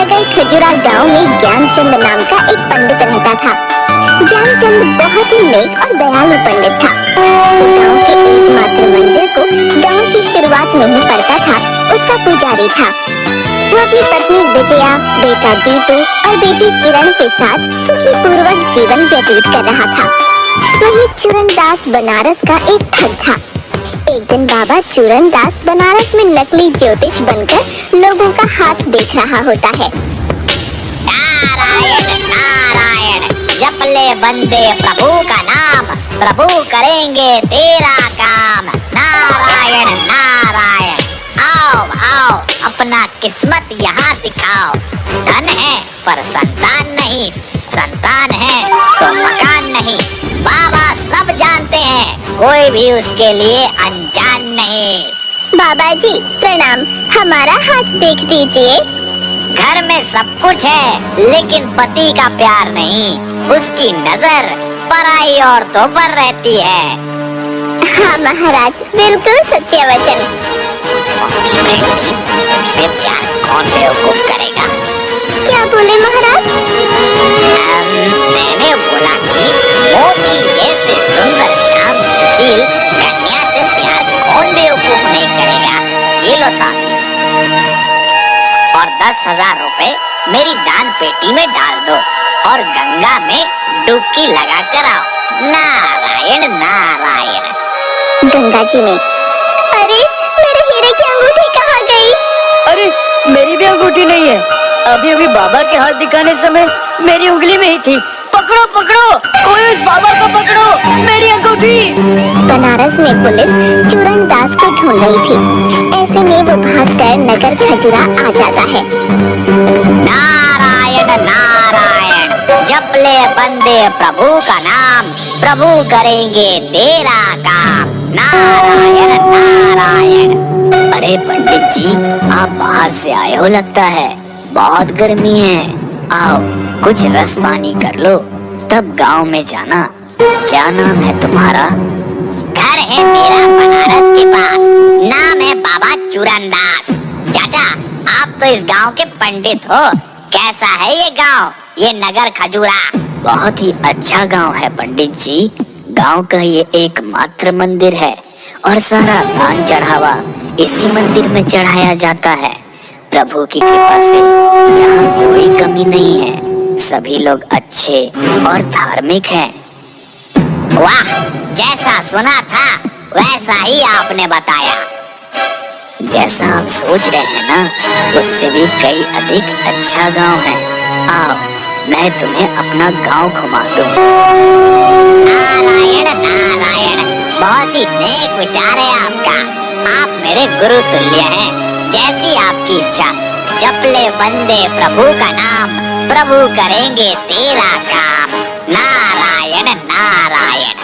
नगर खजुरा गांव में ज्ञानचंद नाम का एक पंडित रहता था। ज्ञानचंद बहुत ही नेक और दयालु पंडित था। वो गांव के एकमात्र मंदिर को गांव की शुरुआत में ही पड़ता था उसका पुजारी था। वो अपनी पत्नी विजया, बेटा दीपू और बेटी किरण के साथ सुखी पूर्वक जीवन व्यतीत कर रहा था। वही चूरनदास बनारस का एक ठग था। एक दिन बाबा चूरनदास बनारस में नकली ज्योतिष बनकर लोगों का हाथ देख रहा होता है। नारायण नारायण, जप ले बंदे प्रभु का नाम, प्रभु करेंगे तेरा काम। नारायण नारायण, आओ आओ अपना किस्मत यहाँ दिखाओ। धन है पर संतान नहीं, संतान है तो मकान नहीं। बाबा सब जानते हैं, कोई भी उसके लिए अनजान नहीं। बाबा जी प्रणाम, हमारा हाथ देख दीजिए। घर में सब कुछ है लेकिन पति का प्यार नहीं, उसकी नजर पराई औरतों पर रहती है। हाँ महाराज, बिल्कुल सत्य वचन। तुमसे प्यार कौन बेवकूफ करेगा? क्या बोले महाराज? मैंने बोला कि मोती जैसे सुंदर शाम सुशील कन्या से प्यार कौन बेवकूफ नहीं करेगा। ये लो ताबीज और 10,000 रुपए मेरी दान पेटी में डाल दो और गंगा में डुबकी लगा कर आओ। नारायण नारायण। गंगा जी में? अरे मेरे हीरे की अंगूठी कहाँ गई? अरे मेरी भी अंगूठी नहीं है। अभी अभी बाबा के हाथ दिखाने समय मेरी उंगली में ही थी। पकड़ो पकड़ो, कोई उस बाबा को पकड़ो, मेरी अंगूठी। बनारस में पुलिस चूरनदास को ढूंढ रही थी। ऐसे में वो भागकर नगर खजुरा आ जाता है। नारायण नारायण, जप ले बंदे प्रभु का नाम, प्रभु करेंगे तेरा काम। नारायण नारायण। अरे पंडित जी, आप बाहर से आए हो लगता है, बहुत गर्मी है। आओ कुछ रस पानी कर लो तब गांव में जाना। क्या नाम है तुम्हारा? घर है मेरा बनारस के पास, नाम है बाबा चूरनदास। चाचा आप तो इस गांव के पंडित हो, कैसा है ये गांव, ये नगर खजुरा? बहुत ही अच्छा गांव है पंडित जी। गांव का ये एकमात्र मंदिर है और सारा दान चढ़ावा इसी मंदिर में चढ़ाया जाता है। प्रभु की कृपा से यहाँ कोई कमी नहीं है, सभी लोग अच्छे और धार्मिक हैं। वाह, जैसा सुना था वैसा ही आपने बताया। जैसा आप सोच रहे हैं ना, उससे भी कई अधिक अच्छा गांव है। आओ मैं तुम्हें अपना गांव घुमा दूं। नारायण नारायण, बहुत ही नेक विचार है आपका। आप मेरे गुरु तुल्य हैं। जैसी आपकी इच्छा, जप ले बंदे प्रभु का नाम, प्रभु करेंगे तेरा काम। नारायण नारायण।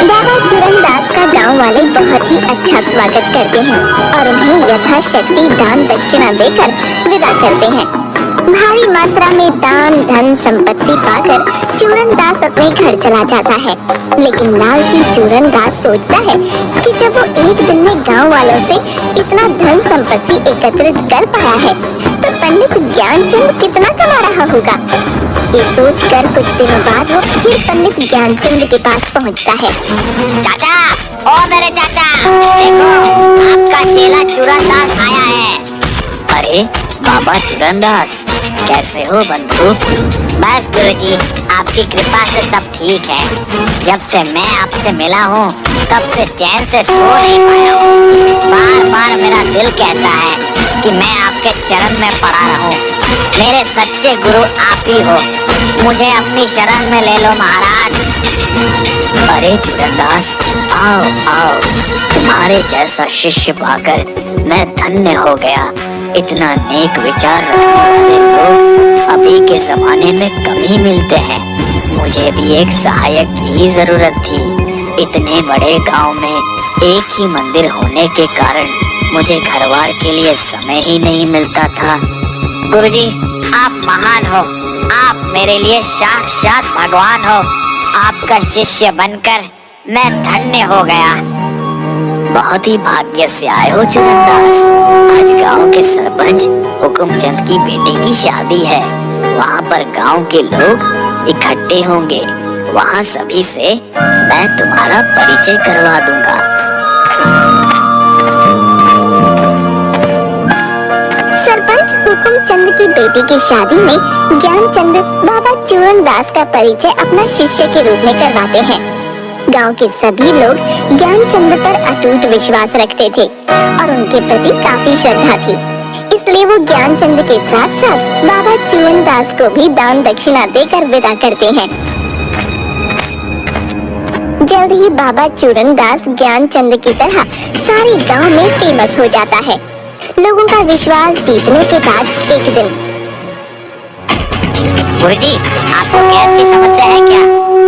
बाबा चूरनदास का गांव वाले बहुत ही अच्छा स्वागत करते हैं और उन्हें यथाशक्ति दान दक्षिणा देकर विदा करते हैं। भारी मात्रा में दान धन संपत्ति पाकर चूरनदास अपने घर चला जाता है। लेकिन लालची चूरनदास सोचता है कि जब वो एक दिन में गांव वालों से इतना धन संपत्ति एकत्रित कर पाया है तो पंडित ज्ञानचंद कितना कमा रहा होगा। ये सोचकर कुछ दिनों बाद वो फिर पंडित ज्ञानचंद के पास पहुंचता है। चाचा, ओ मेरे चाचा, देखो आपका चेला चूरनदास आया है। अरे बाबा चूरनदास, कैसे हो बंधु? बस गुरुजी, आपकी कृपा से सब ठीक है। जब से मैं आपसे मिला हूँ तब से चैन से सो नहीं पाया हूँ। बार बार मेरा दिल कहता है कि मैं आपके चरण में पड़ा रहूं। मेरे सच्चे गुरु आप ही हो, मुझे अपनी शरण में ले लो महाराज। अरे चूरनदास, आओ आओ, तुम्हारे जैसा शिष्य पाकर मैं धन्य हो गया। इतना नेक विचार रखने वाले लोग अभी के जमाने में कम ही मिलते हैं। मुझे भी एक सहायक की जरूरत थी। इतने बड़े गांव में एक ही मंदिर होने के कारण मुझे घरवार के लिए समय ही नहीं मिलता था। गुरुजी, आप महान हो, आप मेरे लिए साक्षात भगवान हो। आपका शिष्य बनकर मैं धन्य हो गया। बहुत ही भाग्य से आए हो चूरनदास। आज गांव के सरपंच हुकुमचंद की बेटी की शादी है। वहाँ पर गांव के लोग इकट्ठे होंगे। वहाँ सभी से मैं तुम्हारा परिचय करवा दूंगा। सरपंच हुकुमचंद की बेटी की शादी में ज्ञानचंद बाबा चूरण दास का परिचय अपना शिष्य के रूप में करवाते हैं। गांव के सभी लोग ज्ञानचंद पर अटूट विश्वास रखते थे और उनके प्रति काफी श्रद्धा थी। इसलिए वो ज्ञानचंद के साथ साथ बाबा चूरण दास को भी दान दक्षिणा देकर विदा करते हैं। जल्द ही बाबा चूरण दास ज्ञानचंद की तरह सारे गांव में फेमस हो जाता है। लोगों का विश्वास जीतने के बाद एक दिन, गुरुजी, आपको गैस की समस्या है क्या?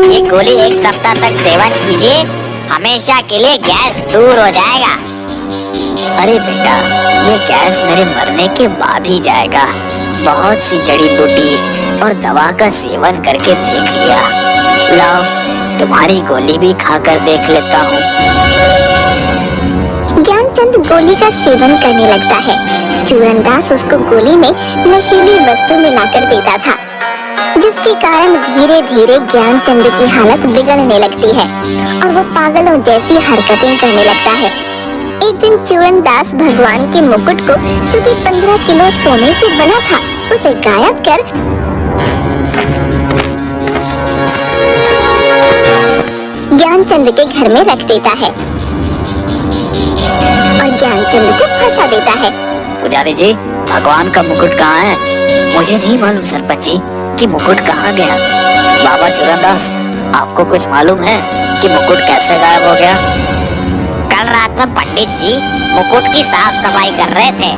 ये गोली एक सप्ताह तक सेवन कीजिए, हमेशा के लिए गैस दूर हो जाएगा। अरे बेटा, ये गैस मेरे मरने के बाद ही जाएगा। बहुत सी जड़ी बूटी और दवा का सेवन करके देख लिया। लाओ, तुम्हारी गोली भी खाकर देख लेता हूँ। ज्ञानचंद गोली का सेवन करने लगता है। चूरनदास उसको गोली में नशीली वस्तु मिलाकर देता था, जिसके कारण धीरे धीरे ज्ञानचंद की हालत बिगड़ने लगती है और वो पागलों जैसी हरकतें करने लगता है। एक दिन चूरनदास भगवान के मुकुट को, जो कि 15 किलो सोने से बना था, उसे गायब कर ज्ञानचंद के घर में रख देता है और ज्ञानचंद को फंसा देता है। पुजारी जी, भगवान का मुकुट कहाँ है? मुझे नहीं मालूम सरपंच जी कि मुकुट कहाँ गया। बाबा चूरनदास, आपको कुछ मालूम है कि मुकुट कैसे गायब हो गया? कल रात में पंडित जी मुकुट की साफ सफाई कर रहे थे।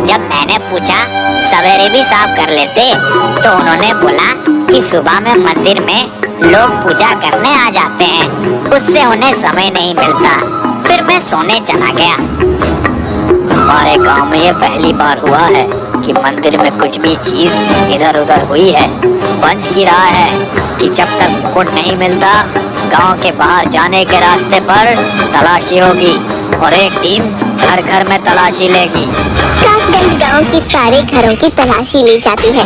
जब मैंने पूछा सवेरे भी साफ कर लेते, तो उन्होंने बोला कि सुबह में मंदिर में लोग पूजा करने आ जाते हैं, उससे उन्हें समय नहीं मिलता। फिर मैं सोने चला गया। हमारे गांव में ये पहली बार हुआ है कि मंदिर में कुछ भी चीज इधर उधर हुई है। पंच की राय है कि जब तक मुकुट नहीं मिलता, गांव के बाहर जाने के रास्ते पर तलाशी होगी और एक टीम घर घर में तलाशी लेगी। कासगंज गांव के सारे घरों की तलाशी ली जाती है।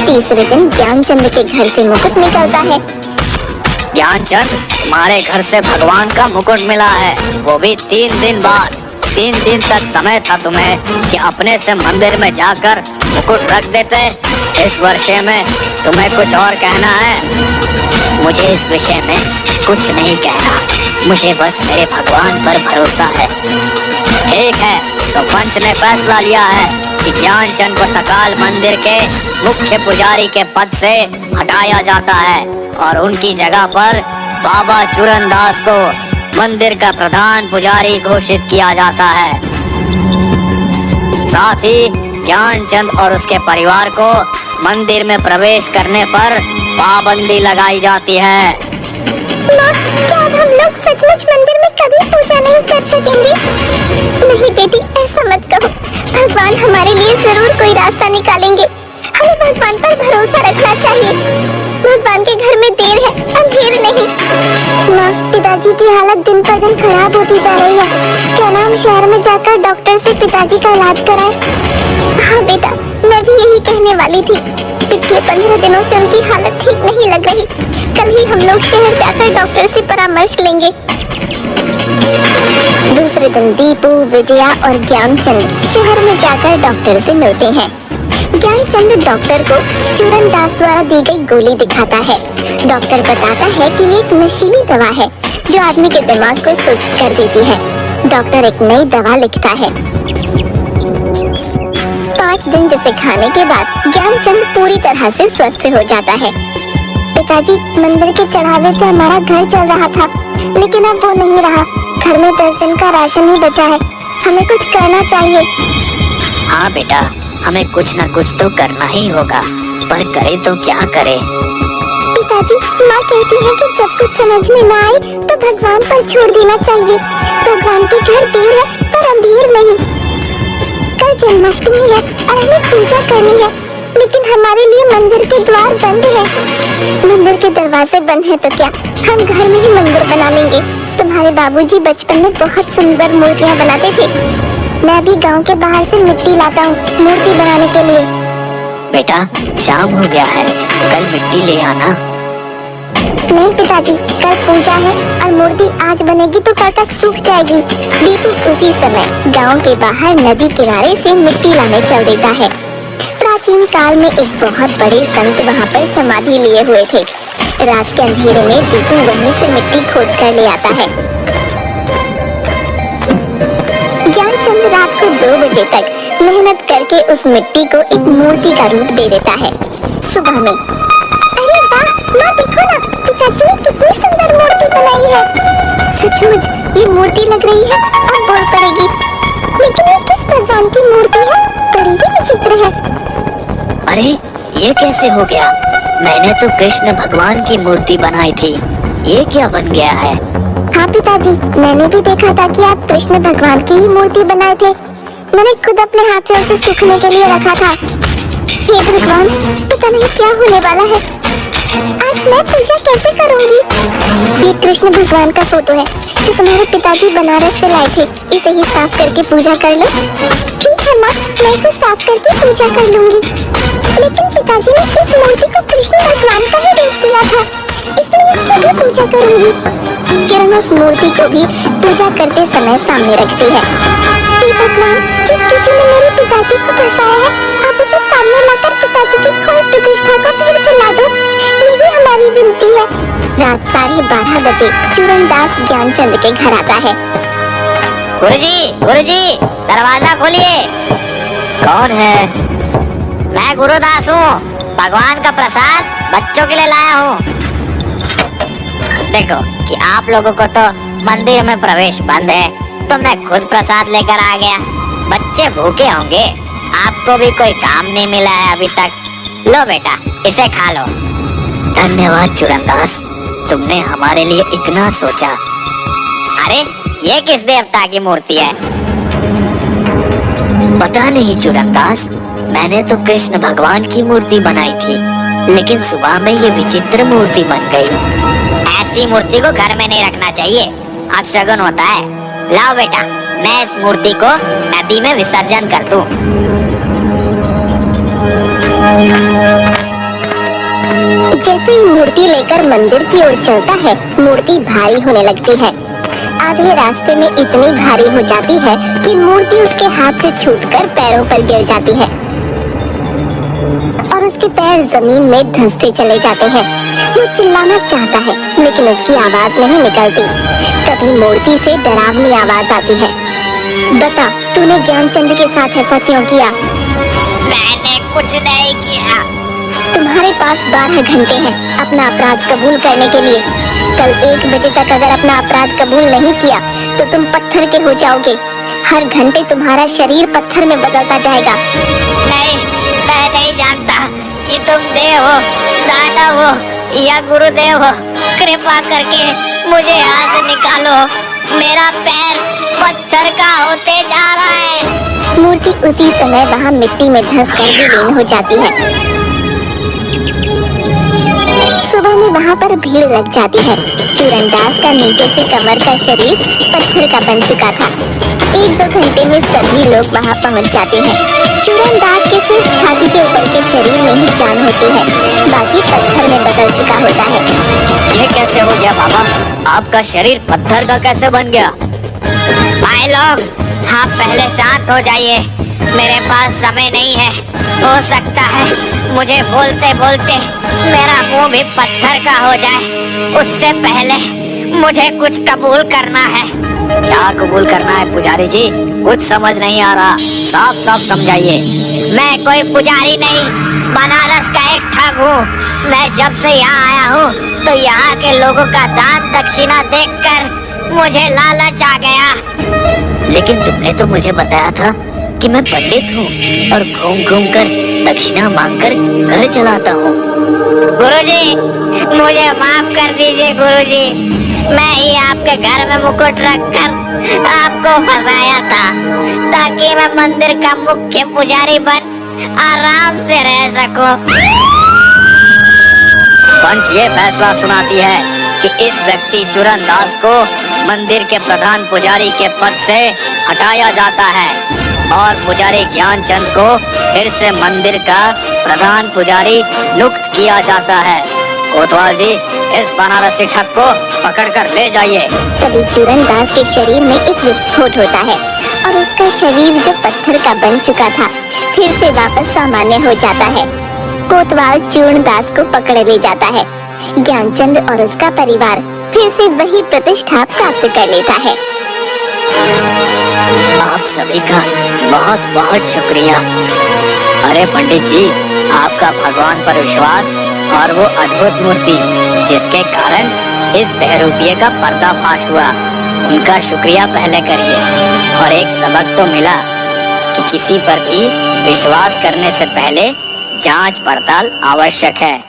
तीसरे दिन ज्ञानचंद के घर से मुकुट निकलता है। ज्ञानचंद, तुम्हारे घर से भगवान का मुकुट मिला है, वो भी 3 दिन बाद। 3 दिन तक समय था तुम्हें कि अपने से मंदिर में जाकर मुकुट रख देते। इस विषय में तुम्हें कुछ और कहना है? मुझे इस विषय में कुछ नहीं कहना, मुझे बस मेरे भगवान पर भरोसा है। ठीक है, तो पंच ने फैसला लिया है कि ज्ञानचंद को तकाल मंदिर के मुख्य पुजारी के पद से हटाया जाता है और उनकी जगह पर बाबा चूरनदास को मंदिर का प्रधान पुजारी घोषित किया जाता है। साथ ही ज्ञानचंद और उसके परिवार को मंदिर में प्रवेश करने पर पाबंदी लगाई जाती है। माँ, क्या अब हम लोग सचमुच मंदिर में कभी पूजा नहीं कर सकेंगे? नहीं बेटी, ऐसा मत कहो। भगवान हमारे लिए जरूर कोई रास्ता निकालेंगे। हमें भगवान पर भरोसा रखना चाहिए। भगवान के घर में देर है, अंधेर नहीं। माँ, पिताजी की हालत दिन पर दिन खराब होती जा रही है। क्या ना हम शहर में जाकर डॉक्टर से पिताजी का इलाज कराएं? हाँ बेटा, मैं भी यही कहने वाली थी। पिछले 15 दिनों से उनकी हालत ठीक नहीं लग रही। कल ही हम लोग शहर जाकर डॉक्टर से परामर्श लेंगे। दूसरे दिन दीपू, विजया और ज्ञानचंद शहर में जाकर डॉक्टर से मिलते हैं। ज्ञानचंद डॉक्टर को चूरनदास द्वारा दी गई गोली दिखाता है। डॉक्टर बताता है कि ये एक नशीली दवा है जो आदमी के दिमाग को सुस्त कर देती है। डॉक्टर एक नई दवा लिखता है। 5 दिन जिसे खाने के बाद ज्ञानचंद पूरी तरह से स्वस्थ हो जाता है। पिताजी, मंदिर के चढ़ावे से हमारा घर चल रहा था, लेकिन अब वो नहीं रहा। घर में 10 दिन का राशन ही बचा है। हमें कुछ करना चाहिए। हाँ बेटा, हमें कुछ न कुछ तो करना ही होगा, पर करे तो क्या करे? पिताजी, माँ कहती है कि जब कुछ समझ में न आए तो भगवान पर छोड़ देना चाहिए। भगवान के घर देर है पर अंधेर नहीं। कल जन्माष्टमी है और हमें पूजा करनी है, लेकिन हमारे लिए मंदिर के द्वार बंद है। मंदिर के दरवाजे बंद है तो क्या, हम घर में ही मंदिर बना लेंगे। तुम्हारे बाबूजी बचपन में बहुत सुंदर मूर्तियाँ बनाते थे। मैं भी गांव के बाहर से मिट्टी लाता हूँ मूर्ति बनाने के लिए। बेटा शाम हो गया है, कल मिट्टी ले आना। नहीं पिताजी, कल पूजा है और मूर्ति आज बनेगी तो कल तक सूख जाएगी। बिल्कुल उसी समय गांव के बाहर नदी किनारे से मिट्टी लाने चल देता है। प्राचीन काल में एक बहुत बड़े संत वहाँ पर समाधि लिए हुए थे। रात के अंधेरे में दीपू वहीं से मिट्टी खोद कर ले आता है। ज्ञानचंद रात को 2 बजे तक मेहनत करके उस मिट्टी को एक मूर्ति का रूप दे देता है। सुबह में अरे वाह, माँ देखो ना, पिताजी ने कितनी सुंदर मूर्ति बनाई है। सचमुच ये मूर्ति लग रही है और बोल पड़ेगी, लेकिन ये किस भगवान की मूर्ति है? बड़ी ही विचित्र है। अरे ये कैसे हो गया? मैंने तो कृष्ण भगवान की मूर्ति बनाई थी, ये क्या बन गया है? हाँ पिताजी, मैंने भी देखा था कि आप कृष्ण भगवान की ही मूर्ति बनाए थे। मैंने खुद अपने हाथ से उसे सूखने के लिए रखा था। हे भगवान, पता नहीं क्या होने वाला है। आज मैं पूजा कैसे करूंगी? ये कृष्ण भगवान का फोटो है जो तुम्हारे पिताजी बनारस से लाए थे। इसे ही साफ करके पूजा कर लो। ठीक है माँ, मैं इसे साफ करके पूजा कर लूंगी। लेकिन पिताजी ने इस मूर्ति को कृष्ण भगवान का ही रूप दिया था, इसलिए इसकी भी पूजा करूंगी। किरण उस मूर्ति को भी पूजा करते समय सामने रखती है। हे भगवान, जिस किसी ने मेरे पिताजी को फंसाया है, आप उसे सामने लाकर पिताजी की खोई प्रतिष्ठा को फिर से ला दो। यही हमारी विनती है। रात 12:30 बजे चूरनदास ज्ञानचंद के घर आता है। गुरुजी, दरवाजा खोलिए। कौन है? मैं गुरुदास हूँ, भगवान का प्रसाद बच्चों के लिए लाया हूँ। देखो कि आप लोगों को तो मंदिर में प्रवेश बंद है, तो मैं खुद प्रसाद लेकर आ गया। बच्चे भूखे होंगे, आपको भी कोई काम नहीं मिला है अभी तक। लो बेटा, इसे खा लो। धन्यवाद चूरनदास, तुमने हमारे लिए इतना सोचा। अरे ये किस देवता की मूर्ति है? पता नहीं चूरनदास, मैंने तो कृष्ण भगवान की मूर्ति बनाई थी, लेकिन सुबह में ये विचित्र मूर्ति बन गई। ऐसी मूर्ति को घर में नहीं रखना चाहिए, अपशगुन होता है। लाओ बेटा, मैं इस मूर्ति को नदी में विसर्जन कर दूं। जैसे ही मूर्ति लेकर मंदिर की ओर चलता है, मूर्ति भारी होने लगती है। आधे रास्ते में इतनी भारी हो जाती है कि मूर्ति उसके हाथ से छूटकर पैरों पर गिर जाती है और उसके पैर जमीन में धंसते चले जाते हैं। वो चिल्लाना चाहता है, लेकिन उसकी आवाज नहीं निकलती। तभी मूर्ति से डरावनी आवाज आती है। बता, तूने ज्ञानचंद के साथ ऐसा क्यों किया? मैंने कुछ नहीं किया। तुम्हारे पास 12 घंटे हैं अपना अपराध कबूल करने के लिए। कल 1 बजे तक अगर अपना अपराध कबूल नहीं किया तो तुम पत्थर के हो जाओगे। हर घंटे तुम्हारा शरीर पत्थर में बदलता जाएगा। नहीं, मैं नहीं जानता कि तुम देव हो, दानव हो या गुरुदेव हो। कृपा करके मुझे यहाँ से निकालो, मेरा पैर पत्थर का होते जा रहा है। मूर्ति उसी समय वहाँ मिट्टी में धंस कर विलीन हो जाती है। सुबह में वहाँ पर भीड़ लग जाती है। चूरनदास का नीचे से कमर का शरीर पत्थर का बन चुका था। 1-2 घंटे में सभी लोग वहाँ पहुँच जाते हैं। चूरनदास के सिर्फ छाती के ऊपर के शरीर में ही जान होती है, बाकी पत्थर में बदल चुका होता है। ये कैसे हो गया बाबा? आपका शरीर पत्थर का कैसे बन गया? भाई लोग, आप पहले शांत हो जाइए, मेरे पास समय नहीं है। हो सकता है मुझे बोलते बोलते मेरा मुंह भी पत्थर का हो जाए। उससे पहले मुझे कुछ कबूल करना है। क्या कबूल करना है पुजारी जी? कुछ समझ नहीं आ रहा, साफ साफ समझाइए। मैं कोई पुजारी नहीं, बनारस का एक ठग हूँ। मैं जब से यहाँ आया हूँ तो यहाँ के लोगों का दान दक्षिणा देखकर मुझे लालच आ गया। लेकिन तुमने तो मुझे बताया था कि मैं पंडित हूँ और घूम घूम कर दक्षिणा मांगकर घर चलाता हूँ। गुरुजी, मुझे माफ कर दीजिए गुरुजी। मैं ही आपके घर में मुकुट रखकर आपको फंसाया था ताकि मैं मंदिर का मुख्य पुजारी बन आराम से रह सकूं। पंच ये फैसला सुनाती है कि इस व्यक्ति चूरनदास को मंदिर के प्रधान पुजारी के पद से हटाया जाता है और पुजारी ज्ञानचंद को फिर से मंदिर का प्रधान पुजारी नियुक्त किया जाता है। कोतवाल जी, इस बनारसी ठग को पकड़कर ले जाइए। तभी चूरनदास के शरीर में एक विस्फोट होता है और उसका शरीर जो पत्थर का बन चुका था फिर से वापस सामान्य हो जाता है। कोतवाल चूरनदास को पकड़ ले जाता है। ज्ञानचंद और उसका परिवार फिर से वही प्रतिष्ठा प्राप्त कर लेता है। आप सभी का बहुत बहुत शुक्रिया। अरे पंडित जी, आपका भगवान पर विश्वास और वो अद्भुत मूर्ति जिसके कारण इस बहरूपिये का पर्दाफाश हुआ, उनका शुक्रिया पहले करिए। और एक सबक तो मिला कि किसी पर भी विश्वास करने से पहले जांच पड़ताल आवश्यक है।